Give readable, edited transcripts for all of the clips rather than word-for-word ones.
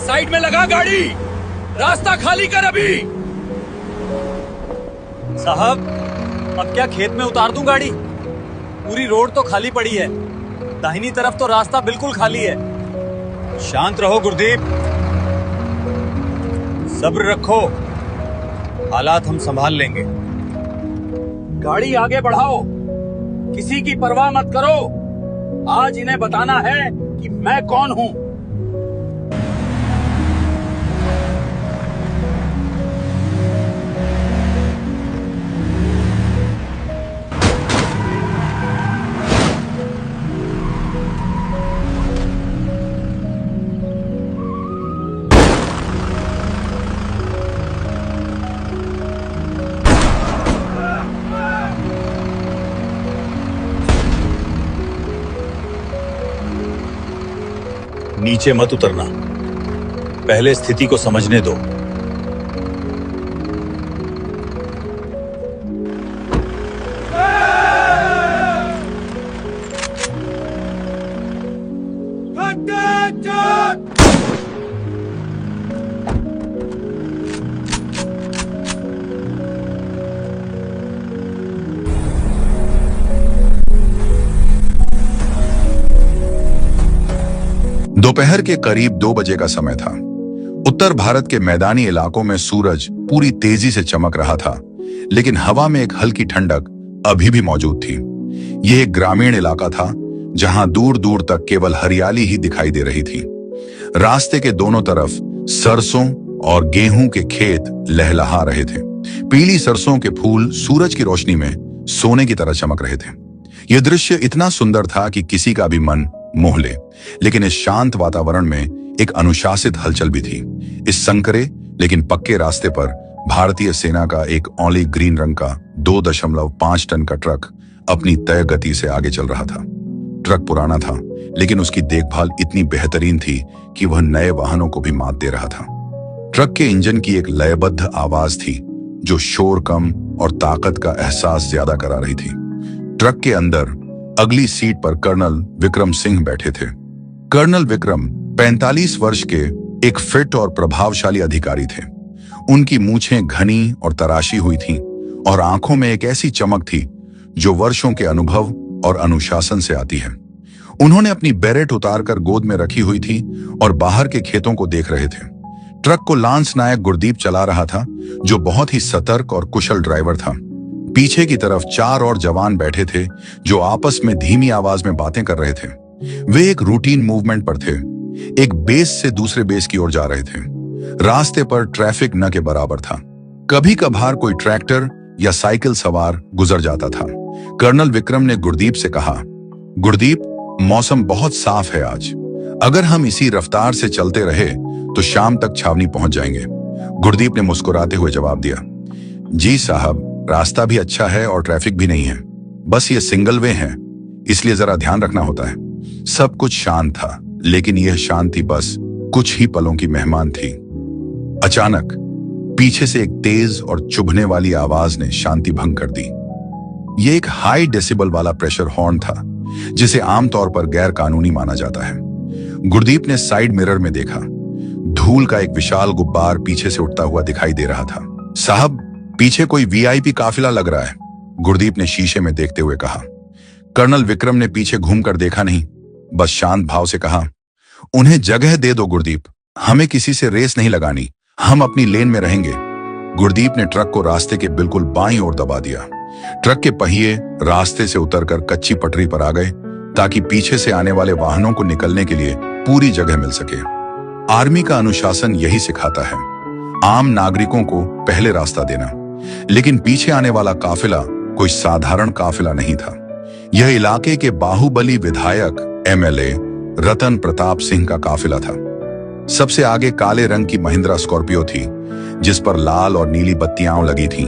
Side में लगा गाड़ी, रास्ता खाली कर अभी। साहब, अब क्या खेत में उतार दूं गाड़ी? पूरी रोड तो खाली पड़ी है, दाहिनी तरफ तो रास्ता बिल्कुल खाली है। शांत रहो गुरदीप, सब्र रखो, हालात हम संभाल लेंगे। गाड़ी आगे बढ़ाओ, किसी की परवाह मत करो। आज इन्हें बताना है कि मैं कौन हूं। नीचे मत उतरना, पहले स्थिति को समझने दो। दोपहर के करीब 2 बजे का समय था। उत्तर भारत के मैदानी इलाकों में सूरज पूरी तेजी से चमक रहा था, लेकिन हवा में एक हल्की ठंडक अभी भी मौजूद थी। यह एक ग्रामीण इलाका था जहां दूर दूर तक केवल हरियाली ही दिखाई दे रही थी। रास्ते के दोनों तरफ सरसों और गेहूं के खेत लहलहा रहे थे। पीली सरसों के फूल सूरज की रोशनी में सोने की तरह चमक रहे थे। यह दृश्य इतना सुंदर था कि किसी का भी मन मोह ले, लेकिन इस शांत वातावरण में एक अनुशासित हलचल भी थी। इस संकरे लेकिन पक्के रास्ते पर भारतीय सेना का एक ऑलिव ग्रीन रंग का 2.5 टन का ट्रक अपनी तय गति से आगे चल रहा था। ट्रक पुराना था, लेकिन उसकी देखभाल इतनी बेहतरीन थी कि वह नए वाहनों को भी मात दे रहा था। ट्रक के इंजन की एक लयबद्ध आवाज थी जो शोर कम और ताकत का एहसास ज्यादा करा रही थी। ट्रक के अंदर अगली सीट पर कर्नल विक्रम सिंह बैठे थे। कर्नल विक्रम 45 वर्ष के एक फिट और प्रभावशाली अधिकारी थे। उनकी मूछें घनी और तराशी हुई थीं और आंखों में एक ऐसी चमक थी जो वर्षों के अनुभव और अनुशासन से आती है। उन्होंने अपनी बेरेट उतारकर गोद में रखी हुई थी और बाहर के खेतों को देख रहे थे। ट्रक को लांस नायक गुरदीप चला रहा था, जो बहुत ही सतर्क और कुशल ड्राइवर था। पीछे की तरफ 4 और जवान बैठे थे जो आपस में धीमी आवाज में बातें कर रहे थे। वे एक रूटीन मूवमेंट पर थे, एक बेस से दूसरे बेस की ओर जा रहे थे। रास्ते पर ट्रैफिक न के बराबर था। कभी कभार कोई ट्रैक्टर या साइकिल सवार गुजर जाता था। कर्नल विक्रम ने गुरदीप से कहा, गुरदीप, मौसम बहुत साफ है आज। अगर हम इसी रफ्तार से चलते रहे तो शाम तक छावनी पहुंच जाएंगे। गुरदीप ने मुस्कुराते हुए जवाब दिया, जी साहब, रास्ता भी अच्छा है और ट्रैफिक भी नहीं है। बस ये सिंगल वे है, इसलिए जरा ध्यान रखना होता है। सब कुछ शांत था, लेकिन यह शांति बस कुछ ही पलों की मेहमान थी। अचानक पीछे से एक तेज और चुभने वाली आवाज ने शांति भंग कर दी। यह एक हाई डेसिबल वाला प्रेशर हॉर्न था, जिसे आमतौर पर गैर कानूनी माना जाता है। गुरदीप ने साइड मिरर में देखा। धूल का एक विशाल गुब्बार पीछे से उठता हुआ दिखाई दे रहा था। साहब, पीछे कोई वीआईपी काफिला लग रहा है, गुरदीप ने शीशे में देखते हुए कहा। कर्नल विक्रम ने पीछे घूमकर देखा नहीं, बस शांत भाव से कहा, उन्हें जगह दे दो गुरदीप, हमें किसी से रेस नहीं लगानी, हम अपनी लेन में रहेंगे। गुरदीप ने ट्रक को रास्ते के बिल्कुल बाईं ओर दबा दिया। ट्रक के पहिए रास्ते से उतरकर कच्ची पटरी पर आ गए ताकि पीछे से आने वाले वाहनों को निकलने के लिए पूरी जगह मिल सके। आर्मी का अनुशासन यही सिखाता है, आम नागरिकों को पहले रास्ता देना। लेकिन पीछे आने वाला काफिला कोई साधारण काफिला नहीं था। यह इलाके के बाहुबली विधायक एमएलए रतन प्रताप सिंह का काफिला था। सबसे आगे काले रंग की महिंद्रा स्कॉर्पियो थी, जिस पर लाल और नीली बत्तियां लगी थीं,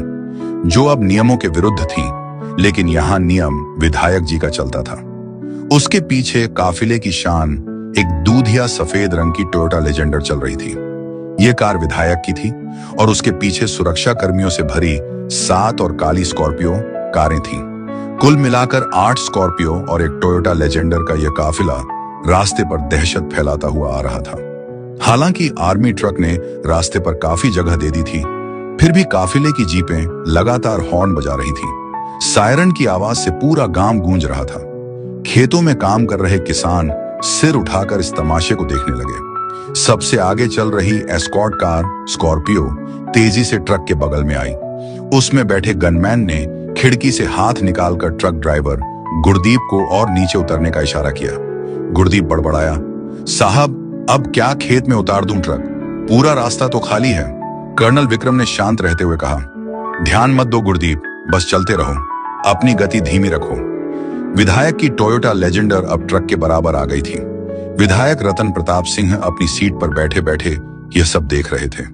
जो अब नियमों के विरुद्ध थीं, लेकिन यहां नियम विधायक जी का चलता था। उसके पीछे काफिले की शान एक दूधिया सफेद रंग की टोयोटा लेजेंडर चल रही थी। यह कार विधायक की थी और उसके पीछे सुरक्षा कर्मियों से भरी 7 और काली स्कॉर्पियो कारें थीं। कुल मिलाकर 8 स्कॉर्पियो और एक टोयोटा लेजेंडर का यह काफिला रास्ते पर दहशत फैलाता हुआ आ रहा था। हालांकि आर्मी ट्रक ने रास्ते पर काफी जगह दे दी थी, फिर भी काफिले की जीपें लगातार हॉर्न बजा रही थीं। सायरन की आवाज से पूरा गांव गूंज रहा था। खेतों में काम कर रहे किसान सिर उठाकर इस तमाशे को देखने लगे। सबसे आगे चल रही एस्कॉर्ट कार स्कॉर्पियो तेजी से ट्रक के बगल में आई। उसमें बैठे गनमैन ने खिड़की से हाथ निकालकर ट्रक ड्राइवर गुरदीप को और नीचे उतरने का इशारा किया। गुरदीप बड़बड़ाया, साहब अब क्या खेत में उतार दूं ट्रक? पूरा रास्ता तो खाली है। कर्नल विक्रम ने शांत रहते हुए कहा, ध्यान मत दो गुरदीप, बस चलते रहो, अपनी गति धीमी रखो। विधायक की टोयोटा लेजेंडर अब ट्रक के बराबर आ गई थी। विधायक रतन प्रताप सिंह अपनी सीट पर बैठे बैठे यह सब देख रहे थे।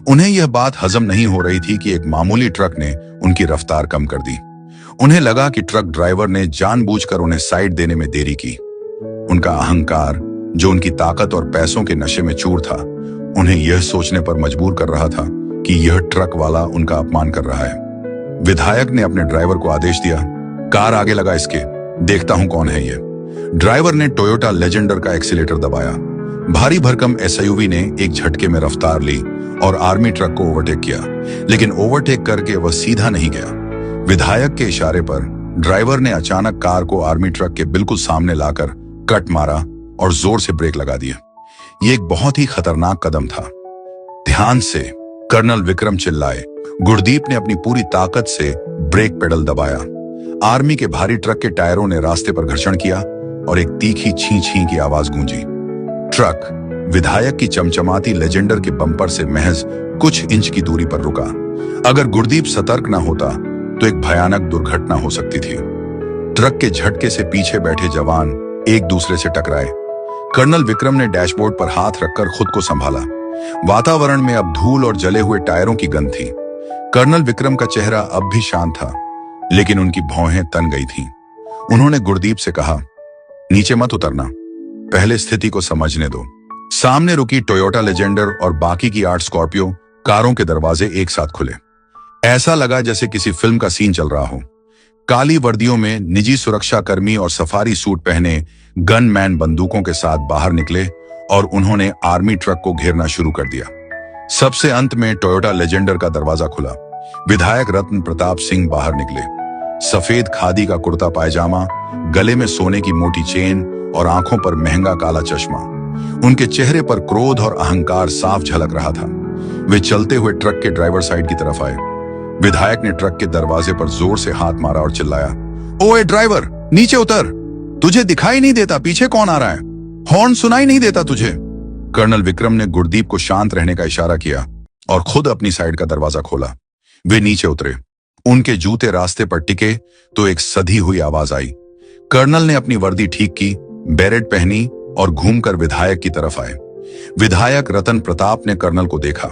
उन्हें यह बात हजम नहीं हो रही थी कि एक मामूली ट्रक ने उनकी रफ्तार कम कर दी। उन्हें लगा कि ट्रक ड्राइवर ने जानबूझकर उन्हें साइड देने में देरी की। उनका अहंकार, जो उनकी ताकत और पैसों के नशे में चूर था, उन्हें यह सोचने पर मजबूर कर रहा था कि यह ट्रक वाला उनका अपमान कर रहा है। विधायक ने अपने ड्राइवर को आदेश दिया, कार आगे लगा इसके, देखता हूं कौन है ये। ड्राइवर ने टोयोटा लेजेंडर का एक्सीलेटर दबाया। भारी भरकम एसयूवी ने एक झटके में रफ्तार ली और आर्मी ट्रक को ओवरटेक किया, लेकिन ओवरटेक करके वह सीधा नहीं गया। विधायक के इशारे पर ड्राइवर ने अचानक कार को आर्मी ट्रक के बिल्कुल सामने लाकर कट मारा और जोर से ब्रेक लगा दिया। यह एक बहुत ही खतरनाक कदम था। ध्यान से, कर्नल विक्रम चिल्लाए। गुरदीप ने अपनी पूरी ताकत से ब्रेक पेडल दबाया। आर्मी के भारी ट्रक के टायरों ने रास्ते पर घर्षण किया और एक तीखी छी छी की आवाज गूंजी। ट्रक विधायक की चमचमाती लेजेंडर के बम्पर से महज कुछ इंच की दूरी पर रुका। अगर गुरदीप सतर्क न होता तो एक भयानक दुर्घटना हो सकती थी। ट्रक के झटके से पीछे बैठे जवान एक दूसरे से टकराए। कर्नल विक्रम ने डैशबोर्ड पर हाथ रखकर खुद को संभाला। वातावरण में अब धूल और जले हुए टायरों की गंध थी। कर्नल विक्रम का चेहरा अब भी शांत था, लेकिन उनकी भौहें तन गई थीं। उन्होंने गुरदीप से कहा, नीचे मत उतरना, पहले स्थिति को समझने दो। सामने रुकी टोयोटा लेजेंडर और बाकी की 8 स्कॉर्पियो कारों के दरवाजे एक साथ खुले। ऐसा लगा जैसे किसी फिल्म का सीन चल रहा हो। काली वर्दियों में निजी सुरक्षा कर्मी और सफारी सूट पहने गनमैन बंदूकों के साथ बाहर निकले और उन्होंने आर्मी ट्रक को घेरना शुरू कर दिया। सबसे अंत में टोयोटा लेजेंडर का दरवाजा खुला। विधायक रतन प्रताप सिंह बाहर निकले। सफेद खादी का कुर्ता पायजामा, गले में सोने की मोटी चेन और आंखों पर महंगा काला चश्मा। उनके चेहरे पर क्रोध और अहंकार साफ झलक रहा था। वे चलते हुए ट्रक के ड्राइवर साइड की तरफ आए। विधायक ने ट्रक के दरवाजे पर जोर से हाथ मारा और चिल्लाया, ओए ड्राइवर, नीचे उतर, तुझे दिखाई नहीं देता पीछे कौन आ रहा है? हॉर्न सुनाई नहीं देता तुझे? कर्नल विक्रम ने गुरदीप को शांत रहने का इशारा किया और खुद अपनी साइड का दरवाजा खोला। वे नीचे उतरे। उनके जूते रास्ते पर टिके तो एक सधी हुई आवाज आई। कर्नल ने अपनी वर्दी ठीक की, बेरेट पहनी और घूमकर विधायक की तरफ आए। विधायक रतन प्रताप ने कर्नल को देखा।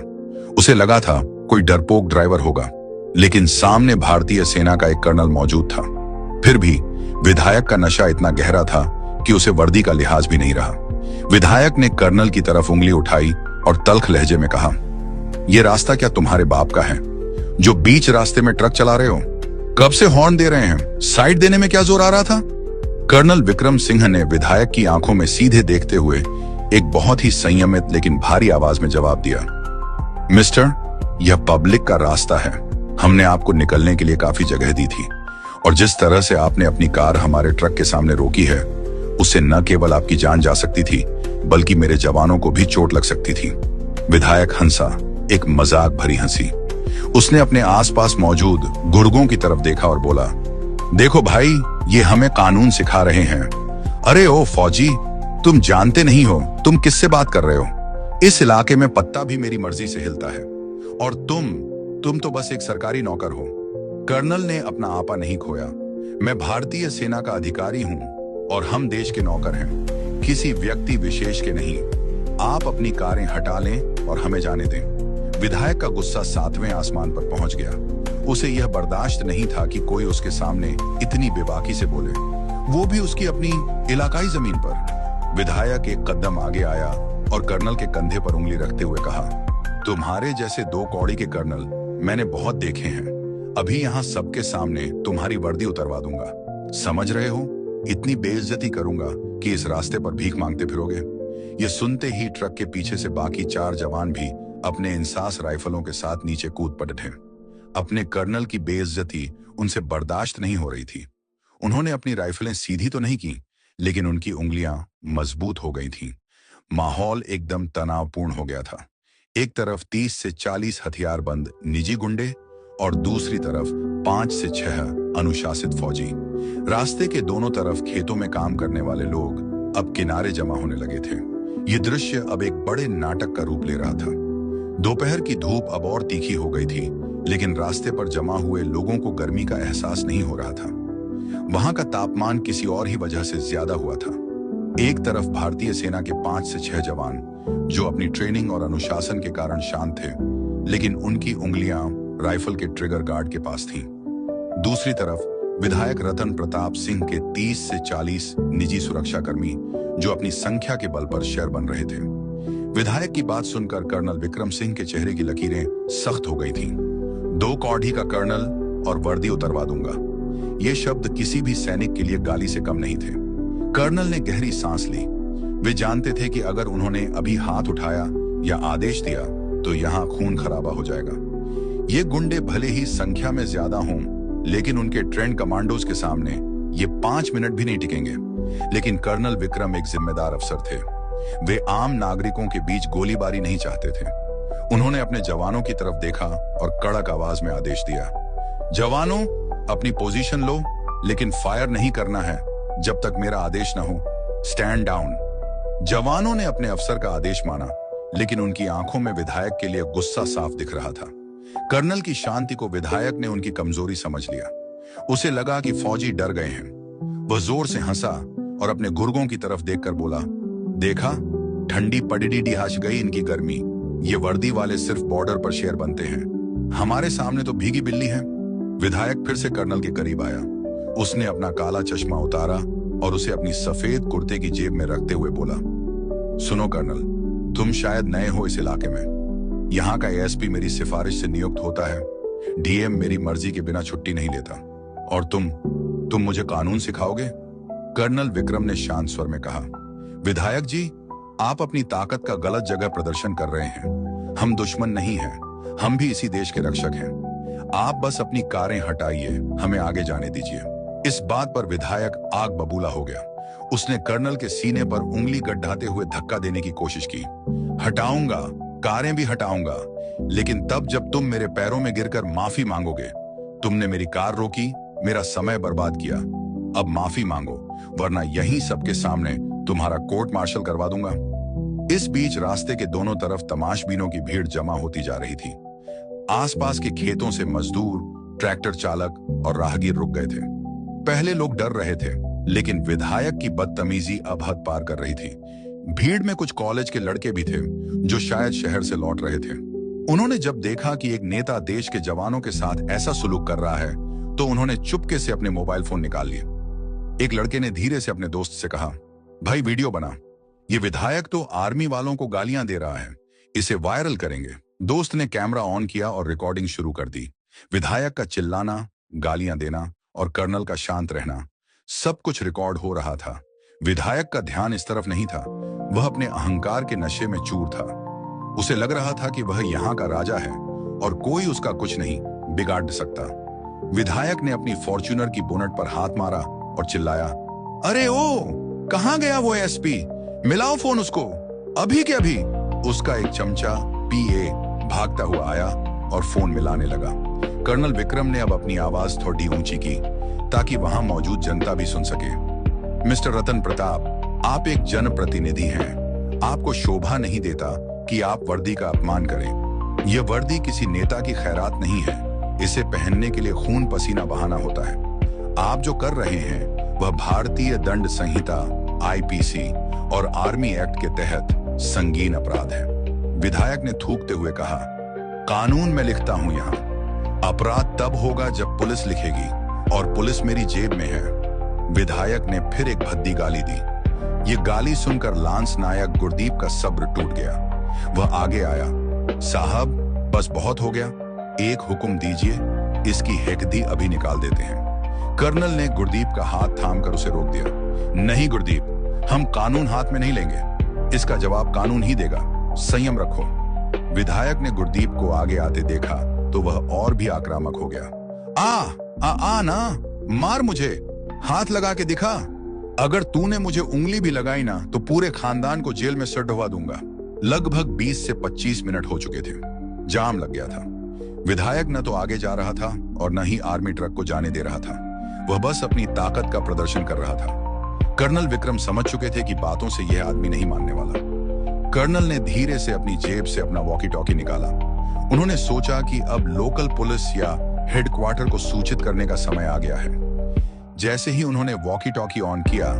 उसे लगा था कोई डरपोक ड्राइवर होगा, लेकिन सामने भारतीय सेना का एक कर्नल मौजूद था। फिर भी विधायक का नशा इतना गहरा था कि उसे वर्दी का लिहाज भी नहीं रहा। विधायक ने कर्नल की तरफ उंगली उठाई और तल्ख लहजे में कहा, यह रास्ता क्या तुम्हारे बाप का है जो बीच रास्ते में ट्रक चला रहे हो? कब से हॉर्न दे रहे हैं? साइड देने में क्या जोर आ रहा था? कर्नल विक्रम सिंह ने विधायक की आंखों में सीधे देखते हुए एक बहुत ही संयमित लेकिन भारी आवाज में जवाब दिया, मिस्टर, यह पब्लिक का रास्ता है। हमने आपको निकलने के लिए काफी जगह दी थी और जिस तरह से आपने अपनी कार हमारे ट्रक के सामने रोकी है, उससे न केवल आपकी जान जा सकती थी बल्कि मेरे जवानों को भी चोट लग सकती थी। विधायक हंसा, एक मजाक भरी हंसी। उसने अपने आसपास मौजूद गुर्गों की तरफ देखा और बोला, देखो भाई, ये हमें कानून सिखा रहे हैं। अरे ओ फौजी, तुम जानते नहीं हो तुम किससे बात कर रहे हो। इस इलाके में पत्ता भी मेरी मर्जी से हिलता है और तुम तो बस एक सरकारी नौकर हो। कर्नल ने अपना आपा नहीं खोया। मैं भारतीय सेना का अधिकारी हूं और हम देश के नौकर हैं, किसी व्यक्ति विशेष के नहीं। आप अपनी कारें हटा लें और हमें जाने दें। विधायक का गुस्सा 7वें आसमान पर पहुंच गया। उसे यह बर्दाश्त नहीं था कि कोई उसके सामने इतनी बेबाकी से बोले, वो भी उसकी अपनी इलाकाई जमीन पर। विधायक एक कदम आगे आया और कर्नल के कंधे पर उंगली रखते हुए कहा, तुम्हारे जैसे 2 कौड़ी के कर्नल मैंने बहुत देखे हैं। अभी यहाँ सबके सामने तुम्हारी वर्दी उतरवा दूंगा। समझ रहे हो? इतनी बेइज्जती करूंगा कि इस रास्ते पर भीख मांगते फिरोगे। ये सुनते ही ट्रक के पीछे से बाकी 4 जवान भी अपने इंसास राइफलों के साथ नीचे कूद पड़े। अपने कर्नल की बेइज्जती उनसे बर्दाश्त नहीं हो रही थी। उन्होंने अपनी राइफलें सीधी तो नहीं की, लेकिन उनकी उंगलियां मजबूत हो गई थीं। माहौल एकदम तनावपूर्ण हो गया था। एक तरफ 30 से 40 हथियारबंद निजी गुंडे और दूसरी तरफ 5 से 6 अनुशासित फौजी। रास्ते के दोनों तरफ खेतों में काम करने वाले लोग अब किनारे जमा होने लगे थे। ये दृश्य अब एक बड़े नाटक का रूप ले रहा था। दोपहर की धूप अब और तीखी हो गई थी, लेकिन रास्ते पर जमा हुए लोगों को गर्मी का एहसास नहीं हो रहा था। वहां का तापमान किसी और ही वजह से ज्यादा हुआ था। एक तरफ भारतीय सेना के 5 से 6 जवान जो अपनी ट्रेनिंग और अनुशासन के कारण शांत थे, लेकिन उनकी उंगलियां राइफल के ट्रिगर गार्ड के पास थीं। दूसरी तरफ विधायक रतन प्रताप सिंह के 30 से 40 निजी सुरक्षाकर्मी जो अपनी संख्या के बल पर शेर बन रहे थे। विधायक की बात सुनकर कर्नल विक्रम सिंह के चेहरे की लकीरें सख्त हो गई थीं। 2 कौड़ी का कर्नल और वर्दी उतरवा दूंगा, ये शब्द किसी भी सैनिक के लिए गाली से कम नहीं थे। कर्नल ने गहरी सांस ली। वे जानते थे कि अगर उन्होंने अभी हाथ उठाया या आदेश दिया तो यहां खून खराबा हो जाएगा। ये गुंडे भले ही संख्या में ज्यादा हों, लेकिन उनके ट्रेंड कमांडोज के सामने ये 5 मिनट भी नहीं टिकेंगे। लेकिन कर्नल विक्रम एक जिम्मेदार अफसर थे। वे आम नागरिकों के बीच गोलीबारी नहीं चाहते थे। उन्होंने अपने जवानों की तरफ देखा और कड़क आवाज में आदेश दिया, जवानों अपनी पोजीशन लो, लेकिन फायर नहीं करना है जब तक मेरा आदेश न हो। Stand down. जवानों ने अपने अफसर का आदेश माना, लेकिन उनकी आंखों में विधायक के लिए गुस्सा साफ दिख रहा था। कर्नल की शांति को विधायक ने उनकी कमजोरी समझ लिया। उसे लगा कि फौजी डर गए हैं। वह जोर से हंसा और अपने गुर्गों की तरफ देखकर बोला, देखा, ठंडी पडीडी हाश गई इनकी गर्मी। ये वर्दी वाले सिर्फ बॉर्डर पर शेर बनते हैं, हमारे सामने तो भीगी बिल्ली है। विधायक फिर से कर्नल के करीब आया। उसने अपना काला चश्मा उतारा और उसे अपनी सफेद कुर्ते की जेब में रखते हुए बोला, सुनो कर्नल, तुम शायद नए हो इस इलाके में। यहाँ का एएसपी मेरी सिफारिश से नियुक्त होता है। डीएम मेरी मर्जी के बिना छुट्टी नहीं लेता। और तुम मुझे कानून सिखाओगे? कर्नल विक्रम ने शांत स्वर में कहा, विधायक जी, आप अपनी ताकत का गलत जगह प्रदर्शन कर रहे हैं। हम दुश्मन नहीं हैं, हम भी इसी देश के रक्षक हैं। आप बस अपनी कारें हटाइए, हमें आगे जाने दीजिए। इस बात पर विधायक आग बबूला हो गया। उसने कर्नल के सीने पर उंगली गड्ढाते हुए धक्का देने की कोशिश की। हटाऊंगा, कारें भी हटाऊंगा, लेकिन तब जब तुम मेरे पैरों में गिरकर माफी मांगोगे। तुमने मेरी कार रोकी, मेरा समय बर्बाद किया, अब माफी मांगो, वरना यहीं सबके सामने तुम्हारा कोर्ट मार्शल करवा दूंगा। इस बीच रास्ते के दोनों तरफ तमाशबीनों की भीड़ जमा होती जा रही थी। आसपास के खेतों से मजदूर, ट्रैक्टर चालक और राहगीर रुक गए थे। पहले लोग डर रहे थे, लेकिन विधायक की बदतमीजी अब हद पार कर रही थी। भीड़ में कुछ कॉलेज के लड़के भी थे जो शायद शहर से लौट रहे थे। उन्होंने जब देखा कि एक नेता देश के जवानों के साथ ऐसा सुलूक कर रहा है, तो उन्होंने चुपके से अपने मोबाइल फोन निकाल लिए। एक लड़के ने धीरे से अपने दोस्त से कहा, भाई वीडियो बना, ये विधायक तो आर्मी वालों को गालियां दे रहा है, इसे वायरल करेंगे। दोस्त ने कैमरा ऑन किया और रिकॉर्डिंग शुरू कर दी। विधायक का चिल्लाना, गालियां देना और कर्नल का शांत रहना, सब कुछ रिकॉर्ड हो रहा था। विधायक का ध्यान इस तरफ नहीं था। वह अपने अहंकार के नशे में चूर था। उसे लग रहा था कि वह यहाँ का राजा है और कोई उसका कुछ नहीं बिगाड़ सकता। विधायक ने अपनी फॉर्च्यूनर की बोनट पर हाथ मारा और चिल्लाया, अरे ओ, कहां गया वो एसपी? मिलाओ फोन उसको, अभी के अभी। उसका एक चमचा पीए भागता हुआ आया और फोन मिलाने लगा। कर्नल विक्रम ने अब अपनी आवाज थोड़ी ऊंची की ताकि वहां मौजूद जनता भी सुन सके। मिस्टर रतन प्रताप, आप एक जनप्रतिनिधि हैं। आपको शोभा नहीं देता कि आप वर्दी का अपमान करें। यह वर्दी किसी नेता की खैरात नहीं है। इसे पहनने के लिए खून पसीना बहाना होता है। आप जो कर रहे हैं वह भारतीय दंड संहिता आईपीसी और आर्मी एक्ट के तहत संगीन अपराध है। विधायक ने थूकते हुए कहा, कानून में लिखता हूं यहाँ। अपराध तब होगा जब पुलिस लिखेगी, और पुलिस मेरी जेब में है। विधायक ने फिर एक भद्दी गाली दी। ये गाली सुनकर लांस नायक गुरदीप का सब्र टूट गया। वह आगे आया, साहब बस बहुत हो गया, एक हुक्म दीजिए, इसकी हेकदी अभी निकाल देते हैं। कर्नल ने गुरदीप का हाथ थामकर उसे रोक दिया। नहीं गुरदीप, हम कानून हाथ में नहीं लेंगे। इसका जवाब कानून ही देगा, संयम रखो। विधायक ने गुरदीप को आगे आते देखा तो वह और भी आक्रामक हो गया। आ ना, मार मुझे, हाथ लगा के दिखा। अगर तूने मुझे उंगली भी लगाई ना तो पूरे खानदान को जेल में सर ढवा दूंगा। लगभग 20 से 25 मिनट हो चुके थे। जाम लग गया था। विधायक न तो आगे जा रहा था और न ही आर्मी ट्रक को जाने दे रहा था। वह बस अपनी ताकत का प्रदर्शन कर रहा था। कर्नल विक्रम समझ चुके थे कि बातों से यह आदमी नहीं मानने वाला। कर्नल ने धीरे से अपनी जेब से अपना वॉकी टॉकी निकाला। उन्होंने सोचा कि अब लोकल पुलिस या हेडक्वार्टर को सूचित करने का समय आ गया है। जैसे ही उन्होंने वॉकी टॉकी ऑन किया,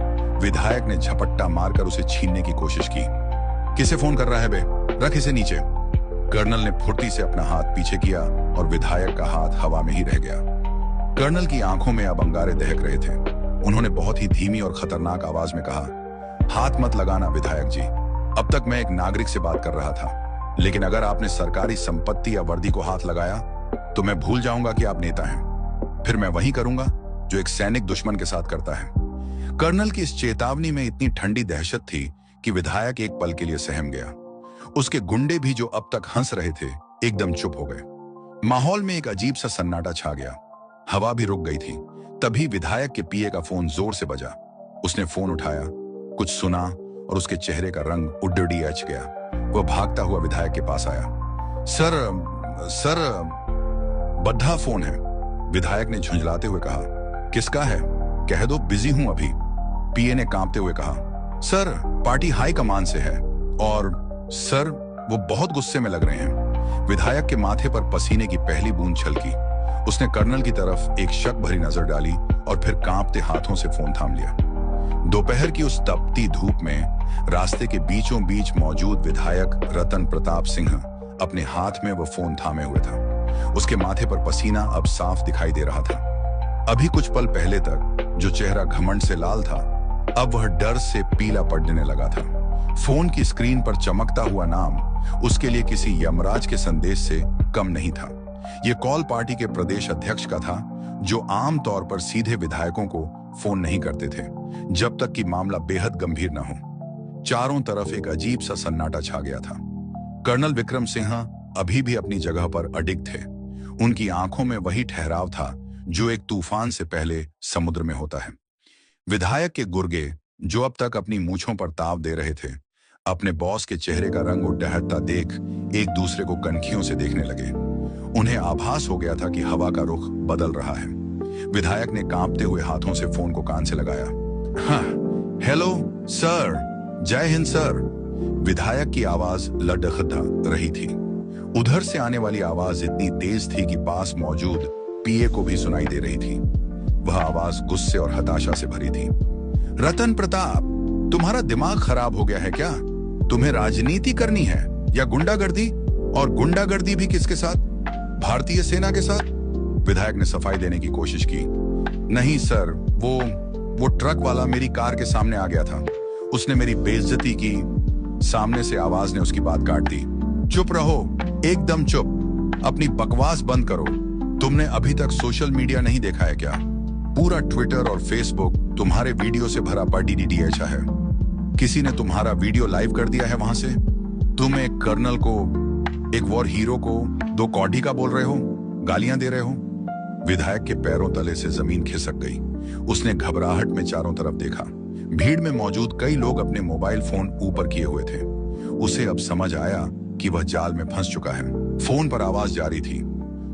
विधायक ने झपट्टा मारकर उसे छीनने की कोशिश की। किसे फोन कर रहा है बे? रख इसे नीचे। कर्नल ने फुर्ती से अपना हाथ पीछे किया और विधायक का हाथ हवा में ही रह गया। कर्नल की आंखों में अब अंगारे दहक रहे थे। उन्होंने बहुत ही धीमी और खतरनाक आवाज में कहा, हाथ मत लगाना विधायक जी। अब तक मैं एक नागरिक से बात कर रहा था, लेकिन अगर आपने सरकारी संपत्ति या वर्दी को हाथ लगाया तो मैं भूल जाऊंगा कि आप नेता हैं। फिर मैं वही करूंगा जो एक सैनिक दुश्मन के साथ करता है। कर्नल की इस चेतावनी में इतनी ठंडी दहशत थी कि विधायक एक पल के लिए सहम गया। उसके गुंडे भी जो अब तक हंस रहे थे, एकदम चुप हो गए। माहौल में एक अजीब सा सन्नाटा छा गया। हवा भी रुक गई थी। तभी विधायक के पीए का फोन जोर से बजा। उसने फोन उठाया, कुछ सुना और उसके चेहरे का रंग उड्डी एच गया। वह भागता हुआ विधायक के पास आया। सर, बद्धा फोन है। विधायक ने झुंझलाते हुए कहा। किसका है? कह दो बिजी हूं अभी। पीए ने कांपते हुए कहा, सर पार्टी हाई कमान से है और सर वो बहुत गुस्से में लग रहे हैं। विधायक के माथे पर पसीने की पहली बूंद छलकी। उसने कर्नल की तरफ एक शक भरी नजर डाली और फिर कांपते हाथों से फोन थाम लिया। दोपहर की उस तपती धूप में रास्ते के बीचों बीच मौजूद विधायक रतन प्रताप सिंह अपने हाथ में वह फोन थामे हुए था। उसके माथे पर पसीना अब साफ दिखाई दे रहा था। अभी कुछ पल पहले तक जो चेहरा घमंड से लाल था, अब वह डर से पीला पड़ने लगा था। फोन की स्क्रीन पर चमकता हुआ नाम उसके लिए किसी यमराज के संदेश से कम नहीं था। यह कॉल पार्टी के प्रदेश अध्यक्ष का था, जो आम तौर पर सीधे विधायकों को फोन नहीं करते थे जब तक कि मामला बेहद गंभीर न हो। चारों तरफ एक अजीब सा सन्नाटा छा गया था। कर्नल विक्रम सिंह अभी भी अपनी जगह पर अडिग थे। उनकी आंखों में वही ठहराव था जो एक तूफान से पहले समुद्र में होता है। विधायक के गुर्गे, जो अब तक अपनी मूंछों पर ताव दे रहे थे, अपने बॉस के चेहरे का रंग उड्डहटता देख एक दूसरे को कनखियों से देखने लगे। उन्हें आभास हो गया था कि हवा का रुख बदल रहा है। विधायक ने कांपते हुए हाथों से फोन को कान से लगाया। हाँ, हेलो सर, जय हिंद सर। विधायक की आवाज लड़खड़ा रही थी। उधर से आने वाली आवाज इतनी तेज थी कि पास मौजूद पीए को भी सुनाई दे रही थी। वह आवाज गुस्से और हताशा से भरी थी। रतन प्रताप, तुम्हारा दिमाग खराब हो गया है क्या? तुम्हें राजनीति करनी है या गुंडागर्दी? और गुंडागर्दी भी किसके साथ? भारतीय सेना के साथ? विधायक ने सफाई देने की कोशिश की। नहीं सर, वो ट्रक वाला मेरी कार के सामने आ गया था। उसने मेरी बेइज्जती की। सामने से आवाज ने उसकी बात काट दी। चुप रहो, एकदम चुप। अपनी बकवास बंद करो। तुमने अभी तक सोशल मीडिया नहीं देखा है क्या? पूरा ट्विटर और फेसबुक तुम्हारे वीडियो से भरा पड़ा DDDH है। किसी ने तुम्हारा वीडियो लाइव कर दिया है वहां से। तुम एक कर्नल को, एक वॉर हीरो को 2 कौड़ी का बोल रहे हो, गालियां दे रहे हो। विधायक के पैरों तले से जमीन खिसक गई। उसने घबराहट में चारों तरफ देखा। भीड़ में मौजूद कई लोग अपने मोबाइल फोन ऊपर किए हुए थे। उसे अब समझ आया कि वह जाल में फंस चुका है। फोन पर आवाज जारी थी।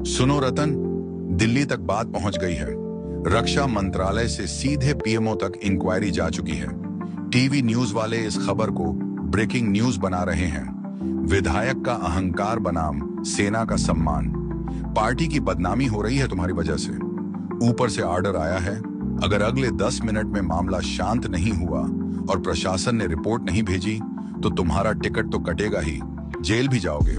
सुनो रतन, दिल्ली तक बात पहुंच गई है। रक्षा मंत्रालय से सीधे पीएमओ तक इंक्वायरी जा चुकी है। टीवी न्यूज वाले इस खबर को ब्रेकिंग न्यूज बना रहे हैं। विधायक का अहंकार बनाम सेना का सम्मान। पार्टी की बदनामी हो रही है तुम्हारी वजह से। ऊपर से ऑर्डर आया है, अगर अगले 10 मिनट में मामला शांत नहीं हुआ और प्रशासन ने रिपोर्ट नहीं भेजी तो तुम्हारा टिकट तो कटेगा ही, जेल भी जाओगे।